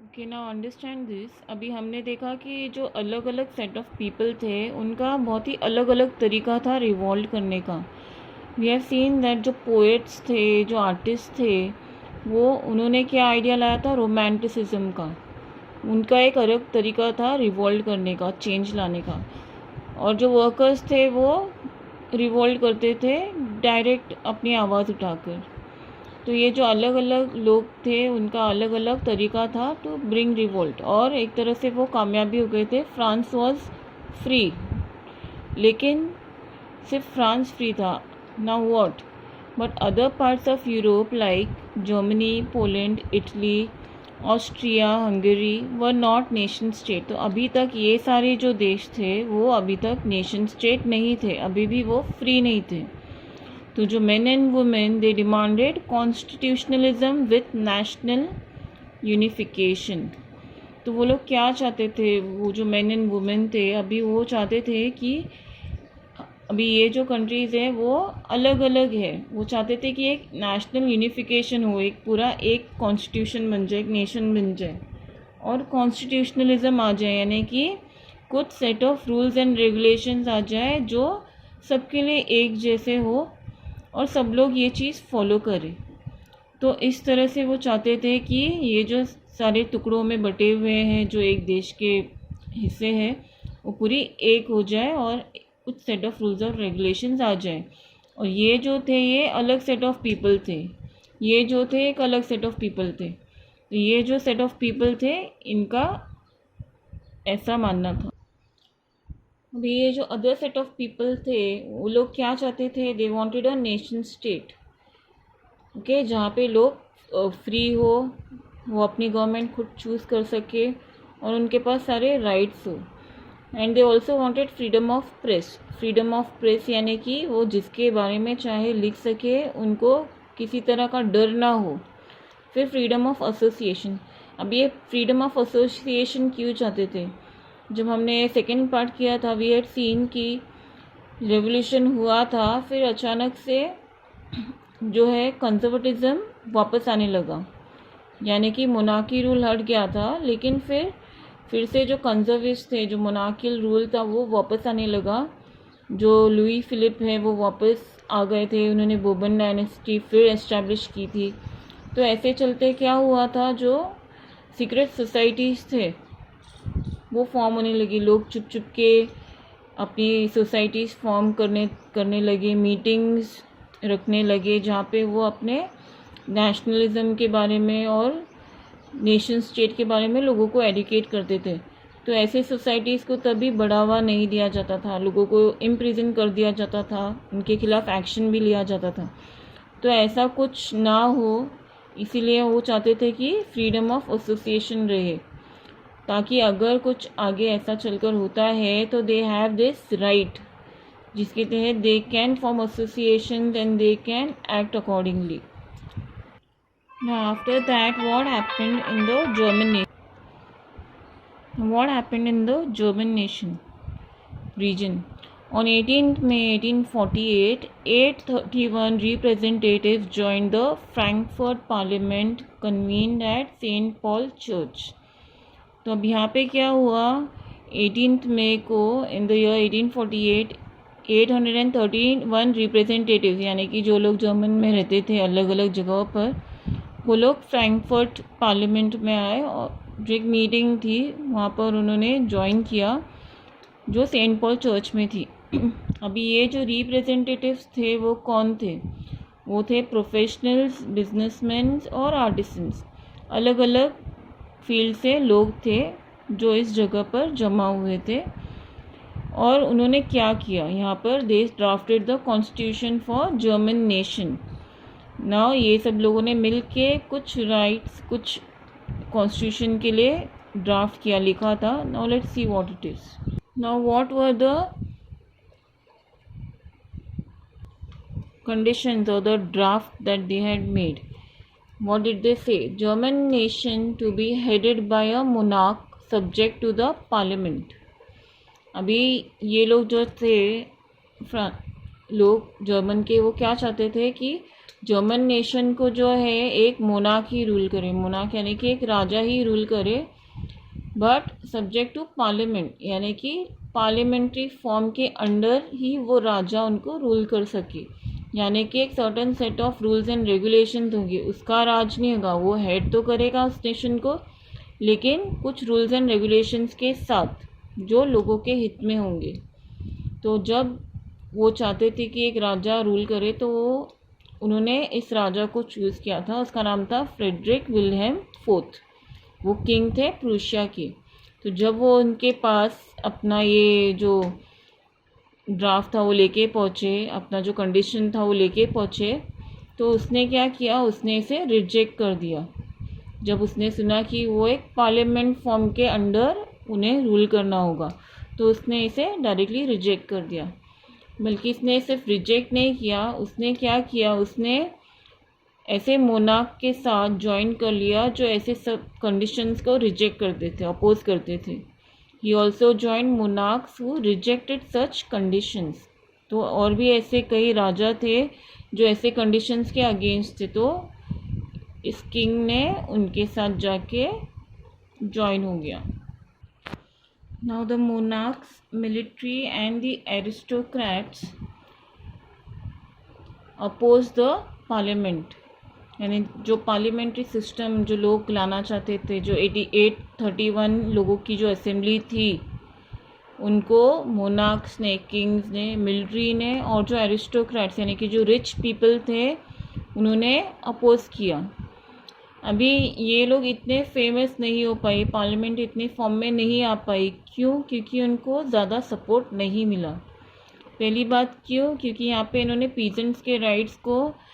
Okay, now understand this. अभी हमने देखा कि जो अलग अलग सेट ऑफ पीपल थे उनका बहुत ही अलग अलग तरीका था रिवॉल्ट करने का। वी हैव सीन दैट जो पोएट्स थे, जो आर्टिस्ट थे, वो उन्होंने क्या आइडिया लाया था रोमांटिसिज्म का। उनका एक अलग तरीका था रिवॉल्ट करने का, चेंज लाने का। और जो वर्कर्स थे वो रिवॉल्ट करते थे डायरेक्ट अपनी आवाज़ उठाकर। तो ये जो अलग अलग लोग थे उनका अलग अलग तरीका था टू ब्रिंग रिवोल्ट, और एक तरह से वो कामयाब भी हो गए थे। फ्रांस वॉज फ्री, लेकिन सिर्फ फ्रांस फ्री था। Now what? But other parts of Europe like Germany, Poland, Italy, Austria, Hungary were not nation state. तो अभी तक ये सारे जो देश थे वो अभी तक नेशन स्टेट नहीं थे, अभी भी वो फ्री नहीं थे। तो जो main and women they demanded constitutionalism with national unification. तो वो लोग क्या चाहते थे, वो जो मेन एंड वुमेन थे अभी वो चाहते थे कि अभी ये जो कंट्रीज़ हैं वो अलग अलग है। वो चाहते थे कि एक नेशनल यूनिफिकेशन हो, एक पूरा एक कॉन्स्टिट्यूशन बन जाए, एक नेशन बन जाए और कॉन्स्टिट्यूशनलिज्म आ जाए, यानी कि कुछ set of rules and regulations आ जाए जो सबके लिए एक जैसे हो और सब लोग ये चीज़ फॉलो करें। तो इस तरह से वो चाहते थे कि ये जो सारे टुकड़ों में बटे हुए हैं, जो एक देश के हिस्से हैं, वो पूरी एक हो जाए और कुछ सेट ऑफ रूल्स और रेगुलेशंस आ जाए। और ये जो थे ये अलग सेट ऑफ पीपल थे, ये जो थे एक अलग सेट ऑफ पीपल थे। तो ये जो सेट ऑफ पीपल थे इनका ऐसा मानना था। अभी ये जो अदर सेट ऑफ पीपल थे वो लोग क्या चाहते थे, they wanted a nation state. Okay, जहाँ पे लोग फ्री हो, वो अपनी गवर्नमेंट खुद चूज़ कर सके और उनके पास सारे राइट्स हो। And they also wanted freedom of press. Freedom of press यानी कि वो जिसके बारे में चाहे लिख सके, उनको किसी तरह का डर ना हो। फिर फ्रीडम ऑफ एसोसिएशन। अब ये फ्रीडम ऑफ एसोसिएशन क्यों चाहते थे? जब हमने सेकेंड पार्ट किया था वी हैड सीन कि रेवोल्यूशन हुआ था, फिर अचानक से जो है कंजर्वेटिज्म वापस आने लगा, यानी कि मोनार्की रूल हट गया था, लेकिन फिर से जो कंजर्विस्ट थे, जो मोनार्कियल रूल था वो वापस आने लगा। जो लुई फिलिप है वो वापस आ गए थे, उन्होंने बोर्बन डायनेस्टी फिर एस्टैब्लिश की थी। तो ऐसे चलते क्या हुआ था, जो सीक्रेट सोसाइटीज़ थे वो फॉर्म होने लगी। लोग चुप चुप के अपनी सोसाइटीज़ फॉर्म करने लगे, मीटिंग्स रखने लगे जहाँ पे वो अपने नेशनलिज्म के बारे में और नेशन स्टेट के बारे में लोगों को एडुकेट करते थे। तो ऐसे सोसाइटीज़ को तभी बढ़ावा नहीं दिया जाता था, लोगों को इम्प्रिजन कर दिया जाता था, उनके खिलाफ एक्शन भी लिया जाता था। तो ऐसा कुछ ना हो, इसीलिए वो चाहते थे कि फ्रीडम ऑफ एसोसिएशन रहे, ताकि अगर कुछ आगे ऐसा चलकर होता है तो दे हैव दिस राइट, जिसके तहत they can form association and they can act accordingly. Now after that, what happened in the German nation region? On 18th May 1848, 831 representatives joined the Frankfurt Parliament convened at St. Paul Church. तो अब यहाँ पे क्या हुआ, 18th मई को in the year 1848 831 representatives, यानी कि जो लोग जर्मन में रहते थे अलग अलग जगहों पर, वो लोग फ्रैंकफर्ट पार्लियामेंट में आए और जो एक मीटिंग थी वहाँ पर उन्होंने ज्वाइन किया, जो सेंट पॉल चर्च में थी। अभी ये जो रिप्रेजेंटेटिव्स थे वो कौन थे? वो थे प्रोफेशनल्स, बिजनेसमैन और आर्टिसंस। अलग अलग फील्ड से लोग थे जो इस जगह पर जमा हुए थे। और उन्होंने क्या किया यहाँ पर, they drafted the constitution for German nation. Now ये सब लोगों ने मिल के कुछ राइट्स, कुछ कॉन्स्टिट्यूशन के लिए ड्राफ्ट किया, लिखा था। Now let's see what it is. Now what were the conditions or the draft that they had made? What did they say? German nation to be headed by a monarch subject to the parliament. अभी ये लोग जो थे लोग German के, वो क्या चाहते थे कि जर्मन नेशन को जो है एक मोनार्क ही रूल करे, मोनार्क यानी कि एक राजा ही रूल करे, बट सब्जेक्ट टू पार्लियामेंट, यानी कि पार्लियामेंट्री फॉर्म के अंडर ही वो राजा उनको रूल कर सके, यानी कि एक certain set of rules and regulation होंगे, उसका राज नहीं होगा, वो हेड तो करेगा उस नेशन को लेकिन कुछ रूल्स एंड रेगुलेशंस के साथ जो लोगों के हित में होंगे। तो जब वो चाहते थे कि एक राजा रूल करे तो उन्होंने इस राजा को चूज़ किया था, उसका नाम था फ्रेडरिक विल्हेम फोर्थ, वो किंग थे प्रूशिया के। तो जब वो उनके पास अपना ये जो ड्राफ्ट था वो लेके पहुँचे, अपना जो कंडीशन था वो लेके पहुँचे, तो उसने क्या किया, उसने इसे रिजेक्ट कर दिया। जब उसने सुना कि वो एक पार्लियामेंट फॉर्म के अंडर उन्हें रूल करना होगा तो उसने इसे डायरेक्टली रिजेक्ट कर दिया। बल्कि इसने सिर्फ रिजेक्ट नहीं किया, उसने क्या किया, उसने ऐसे मोनार्क के साथ ज्वाइन कर लिया जो ऐसे सब कंडीशंस को रिजेक्ट करते थे, अपोज करते थे। He also join monarchs who rejected such conditions. तो और भी ऐसे कई राजा थे जो ऐसे कंडीशंस के अगेंस्ट थे, तो इस किंग ने उनके साथ जाके ज्वाइन हो गया। Now the monarchs, military and the aristocrats oppose the parliament, यानी जो पार्लियामेंट्री सिस्टम जो लोग लाना चाहते थे, जो 31 लोगों की जो असेंबली थी, उनको मोनार्क्स ने, किंग्स ने, मिलिट्री ने और जो एरिस्टोक्रेट्स यानी कि जो रिच पीपल थे उन्होंने अपोज किया। अभी ये लोग इतने फेमस नहीं हो पाए, पार्लियामेंट इतने फॉर्म में नहीं आ पाई। क्यों? क्योंकि उनको ज़्यादा सपोर्ट नहीं मिला। पहली बात क्यों? क्योंकि यहाँ पे इन्होंने पीजेंट्स के राइट्स को